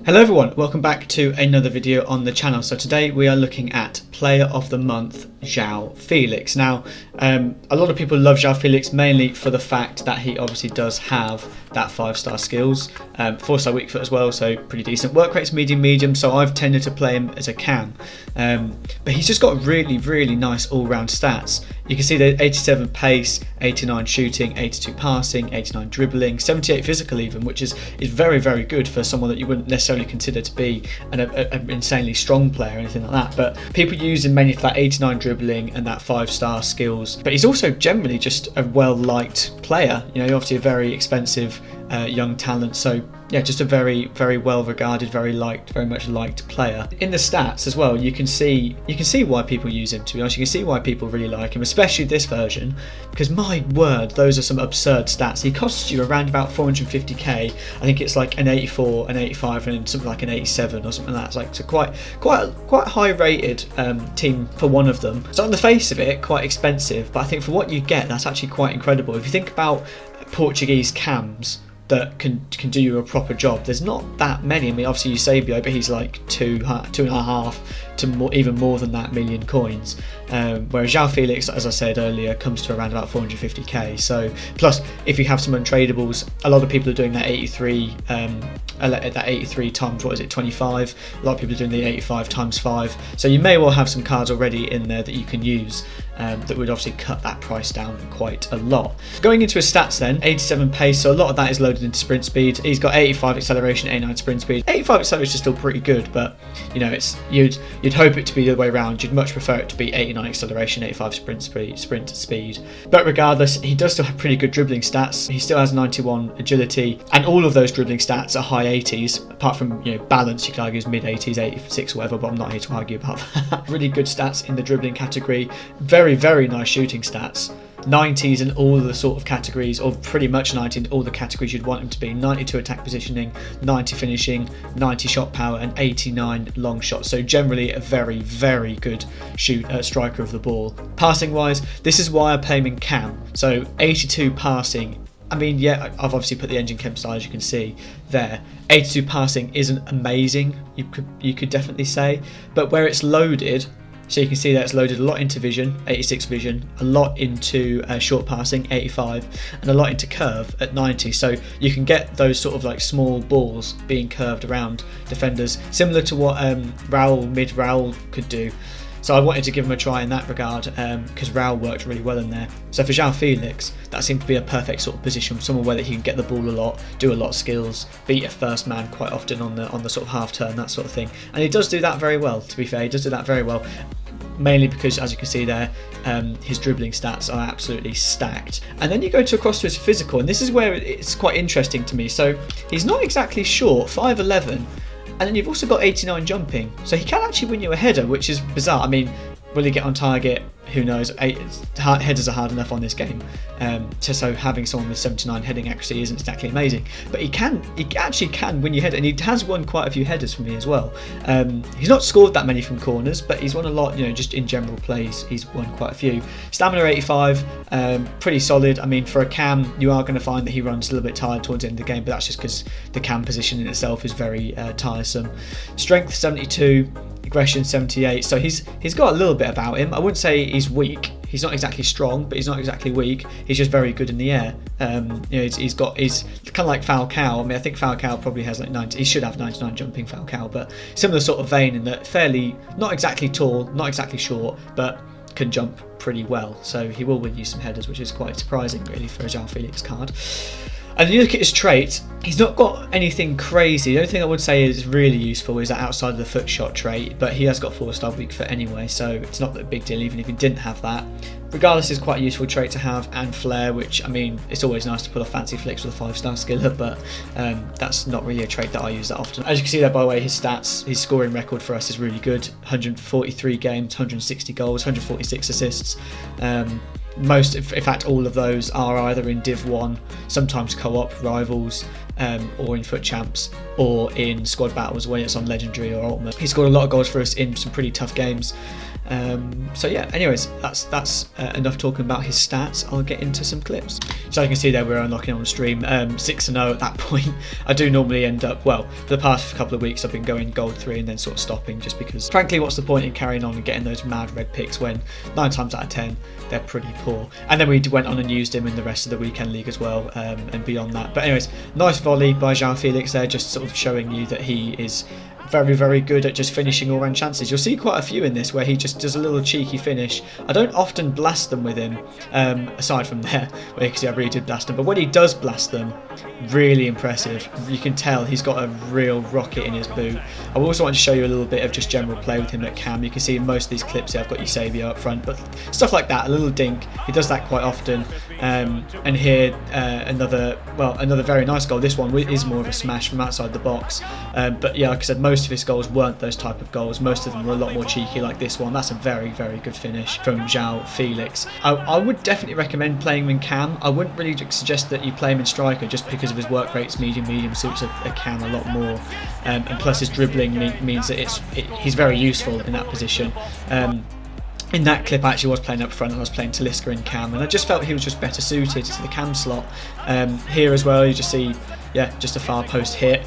Hello everyone, welcome back to another video on the channel. So today we are looking at Player of the Month, João Felix. Now, a lot of people love João Felix mainly for the fact that he obviously does have that 5-star skills, 4-star weak foot as well, so pretty decent. Work rate's medium, so I've tended to play him as a cam. But he's just got really nice all-round stats. You can see the 87 pace, 89 shooting, 82 passing, 89 dribbling, 78 physical even, which is very good for someone that you wouldn't necessarily consider to be an insanely strong player or anything like that. But people use him mainly for that 89 dribbling and that 5-star skills. But he's also generally just a well-liked player. You know, obviously a very expensive young talent, so yeah, just a very well regarded, very much liked player. In the stats as well, you can see why people use him, to be honest. You can see why people really like him, especially this version, because my word, those are some absurd stats. He costs you around about 450k. I think it's like an 84, an 85 and something like an 87 or something like that. It's like so quite high rated team for one of them. So on the face of it, quite expensive, but I think for what you get, that's actually quite incredible. If you think about Portuguese cams that can do you a proper job, there's not that many. I mean, obviously Eusebio, but he's like 2.5 to even more than that million coins, whereas João Felix, as I said earlier, comes to around about 450k. So plus, if you have some untradables, a lot of people are doing that 83 times, what is it, 25. A lot of people are doing the 85 times 5, so you may well have some cards already in there that you can use that would obviously cut that price down quite a lot. Going into his stats then, 87 pace, so a lot of that is loaded into sprint speed. He's got 85 acceleration, 89 sprint speed. 85 acceleration is still pretty good, but you know, it's you'd hope it to be the other way around. You'd much prefer it to be 89 acceleration, 85 sprint speed. But regardless, he does still have pretty good dribbling stats. He still has 91 agility, and all of those dribbling stats are high 80s, apart from, you know, balance, you can argue is mid 80s, 86 or whatever, but I'm not here to argue about that. Really good stats in the dribbling category. Very nice shooting stats. 90s in all the sort of categories, or pretty much 90 in all the categories you'd want him to be. 92 attack positioning, 90 finishing, 90 shot power, and 89 long shots. So generally a very good striker of the ball. Passing wise, this is why I play him in cam. So 82 passing. I mean, yeah, I've obviously put the engine chem style, as you can see there. 82 passing isn't amazing, you could definitely say, but where it's loaded, so you can see that it's loaded a lot into vision, 86 vision, a lot into short passing, 85, and a lot into curve at 90. So you can get those sort of like small balls being curved around defenders, similar to what Raul could do. So I wanted to give him a try in that regard, because Raul worked really well in there. So for João Felix, that seemed to be a perfect sort of position, somewhere where he can get the ball a lot, do a lot of skills, beat a first man quite often on the sort of half turn, that sort of thing. And he does do that very well, to be fair. He does do that very well, mainly because, as you can see there, his dribbling stats are absolutely stacked. And then you go across to his physical, and this is where it's quite interesting to me. So he's not exactly short, 5'11", and then you've also got 89 jumping, so he can actually win you a header, which is bizarre. I mean, will he get on target? Who knows? Headers are hard enough on this game, so having someone with 79 heading accuracy isn't exactly amazing. But he actually can win your header, and he has won quite a few headers for me as well. He's not scored that many from corners, but he's won a lot. You know, just in general plays, he's won quite a few. Stamina 85, pretty solid. I mean, for a cam, you are going to find that he runs a little bit tired towards the end of the game, but that's just because the cam position in itself is very tiresome. Strength 72. Aggression 78, so he's got a little bit about him. I wouldn't say he's weak. He's not exactly strong, but he's not exactly weak. He's just very good in the air. You know, he's kind of like Falcao. I mean, I think Falcao probably has like 90. He should have 99 jumping, Falcao, but similar sort of vein in that fairly, not exactly tall, not exactly short, but can jump pretty well. So he will win you some headers, which is quite surprising, really, for a João Felix card. And then you look at his trait, he's not got anything crazy. The only thing I would say is really useful is that outside of the foot shot trait, but he has got 4-star weak foot anyway, so it's not that big deal even if he didn't have that. Regardless, it's quite a useful trait to have, and flair, which, I mean, it's always nice to pull off fancy flicks with a 5-star skillet, but that's not really a trait that I use that often. As you can see there, by the way, his stats, his scoring record for us is really good. 143 games, 160 goals, 146 assists. Most, in fact, all of those are either in Div 1, sometimes co-op rivals, or in FUT Champs, or in squad battles when it's on Legendary or Ultimate. He scored a lot of goals for us in some pretty tough games. So yeah, anyways, that's enough talking about his stats. I'll get into some clips. So you can see there we're unlocking on stream 6-0 at that point. I do normally end up, well, for the past couple of weeks I've been going gold 3 and then sort of stopping, just because frankly what's the point in carrying on and getting those mad red picks when 9 times out of 10 they're pretty poor. And then we went on and used him in the rest of the weekend league as well, and beyond that. But anyways, nice volley by João Felix there, just sort of showing you that he is very, very good at just finishing all round chances. You'll see quite a few in this where he just does a little cheeky finish. I don't often blast them with him, aside from there, where you can see I really did blast them, but when he does blast them, really impressive. You can tell he's got a real rocket in his boot. I also want to show you a little bit of just general play with him at cam. You can see in most of these clips here I've got Eusebio up front, but stuff like that, a little dink, he does that quite often. And here another very nice goal. This one is more of a smash from outside the box, but yeah, like I said, most of his goals weren't those type of goals. Most of them were a lot more cheeky like this one. That's a very, very good finish from João Felix. I would definitely recommend playing him in cam. I wouldn't really suggest that you play him in striker just because of his work rates. Medium suits a cam a lot more, and plus his dribbling means that he's very useful in that position. In that clip I actually was playing up front and I was playing Talisca in cam, and I just felt he was just better suited to the cam slot. Here as well you just see, yeah, just a far post hit.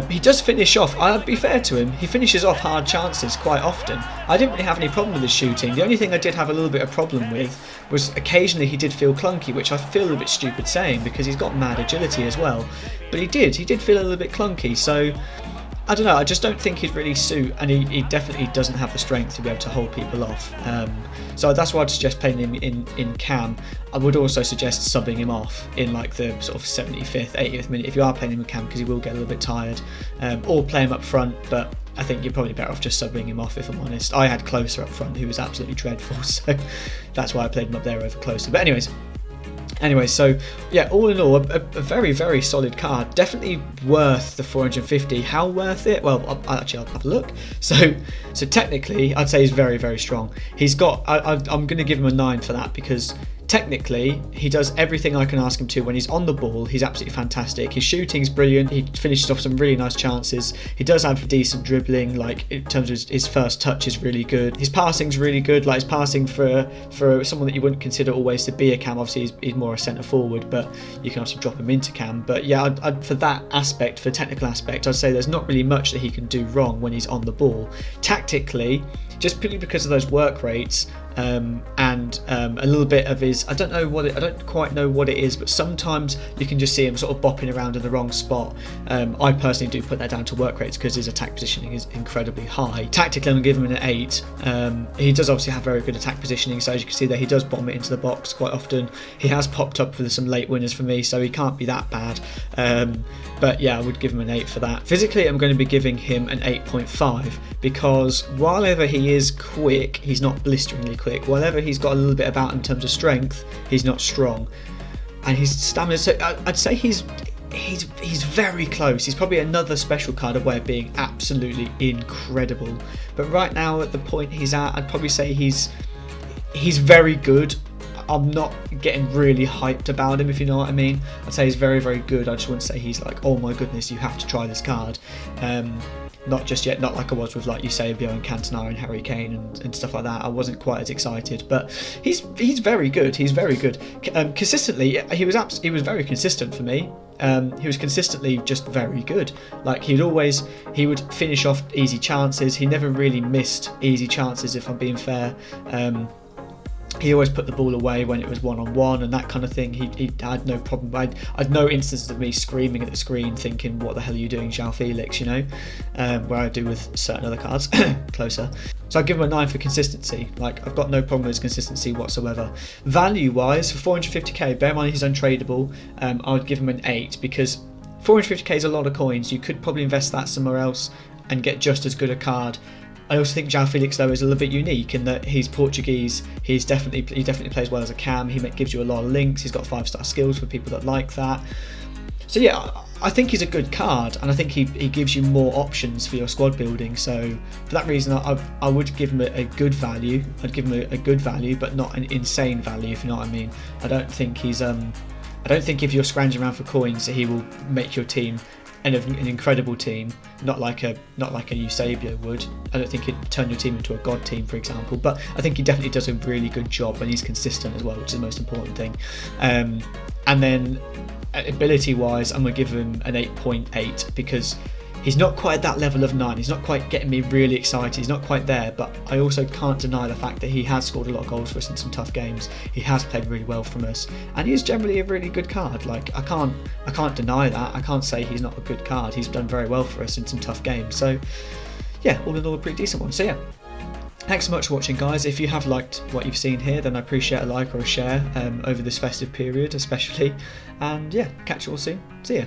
He does finish off, I'll be fair to him, he finishes off hard chances quite often. I didn't really have any problem with his shooting. The only thing I did have a little bit of problem with was occasionally he did feel clunky, which I feel a bit stupid saying because he's got mad agility as well. But he did feel a little bit clunky, so I don't know, I just don't think he'd really suit, and he definitely doesn't have the strength to be able to hold people off. So that's why I'd suggest playing him in cam. I would also suggest subbing him off in like the sort of 75th, 80th minute if you are playing him in cam, because he will get a little bit tired, or play him up front, but I think you're probably better off just subbing him off, if I'm honest. I had Closer up front, who was absolutely dreadful, so that's why I played him up there over Closer. But Anyway, so yeah, all in all, a very, very solid card. Definitely worth the 450. How worth it? Well, I'll have a look. So technically, I'd say he's very, very strong. He's got. I'm going to give him a 9 for that, because technically he does everything I can ask him to. When he's on the ball, he's absolutely fantastic. His shooting's brilliant. He finishes off some really nice chances. He does have decent dribbling, like in terms of his first touch is really good. His passing's really good. Like his passing for someone that you wouldn't consider always to be a cam. Obviously he's more a centre forward, but you can also drop him into cam. But yeah, I'd for that aspect, for the technical aspect, I'd say there's not really much that he can do wrong when he's on the ball. Tactically, just purely because of those work rates, and a little bit of his, I don't quite know what it is, but sometimes you can just see him sort of bopping around in the wrong spot. I personally do put that down to work rates because his attack positioning is incredibly high. Tactically, I'm going to give him an 8. He does obviously have very good attack positioning, so as you can see there, he does bomb it into the box quite often. He has popped up with some late winners for me, so he can't be that bad. But yeah, I would give him an 8 for that. Physically, I'm going to be giving him an 8.5 because while ever he is quick, he's not blisteringly quick. Whatever he's got a little bit about in terms of strength, he's not strong, and his stamina. So I'd say he's very close. He's probably another special card away of being absolutely incredible. But right now, at the point he's at, I'd probably say he's very good. I'm not getting really hyped about him, if you know what I mean. I'd say he's very, very good. I just wouldn't say he's like, oh my goodness, you have to try this card. Not just yet, not like I was with like Eusebio and Cantona and Harry Kane and stuff like that. I wasn't quite as excited, but he's very good. He's very good. Consistently, he was very consistent for me. He was consistently just very good. Like he would finish off easy chances. He never really missed easy chances, if I'm being fair. He always put the ball away when it was one-on-one and that kind of thing. He had no problem. I had no instances of me screaming at the screen thinking, what the hell are you doing, João Felix, you know, where I do with certain other cards. Closer. So I'd give him a 9 for consistency. Like, I've got no problem with his consistency whatsoever. Value-wise, for 450k, bear in mind he's untradeable, I would give him an 8 because 450k is a lot of coins. You could probably invest that somewhere else and get just as good a card. I also think João Felix though is a little bit unique in that he's Portuguese. He definitely plays well as a cam. He gives you a lot of links. He's got 5-star skills for people that like that. So yeah, I think he's a good card, and I think he gives you more options for your squad building. So for that reason, I would give him a good value. I'd give him a good value, but not an insane value, if you know what I mean. I don't think if you're scrounging around for coins, he will make your team an incredible team, not like a Eusebio would. I don't think he'd turn your team into a god team, for example, but I think he definitely does a really good job, and he's consistent as well, which is the most important thing. And then ability wise, I'm going to give him an 8.8 because he's not quite at that level of 9. He's not quite getting me really excited. He's not quite there, but I also can't deny the fact that he has scored a lot of goals for us in some tough games. He has played really well from us, and he is generally a really good card. Like I can't deny that. I can't say he's not a good card. He's done very well for us in some tough games. So yeah, all in all, a pretty decent one. So yeah. Thanks so much for watching, guys. If you have liked what you've seen here, then I appreciate a like or a share over this festive period especially. And yeah, catch you all soon. See ya.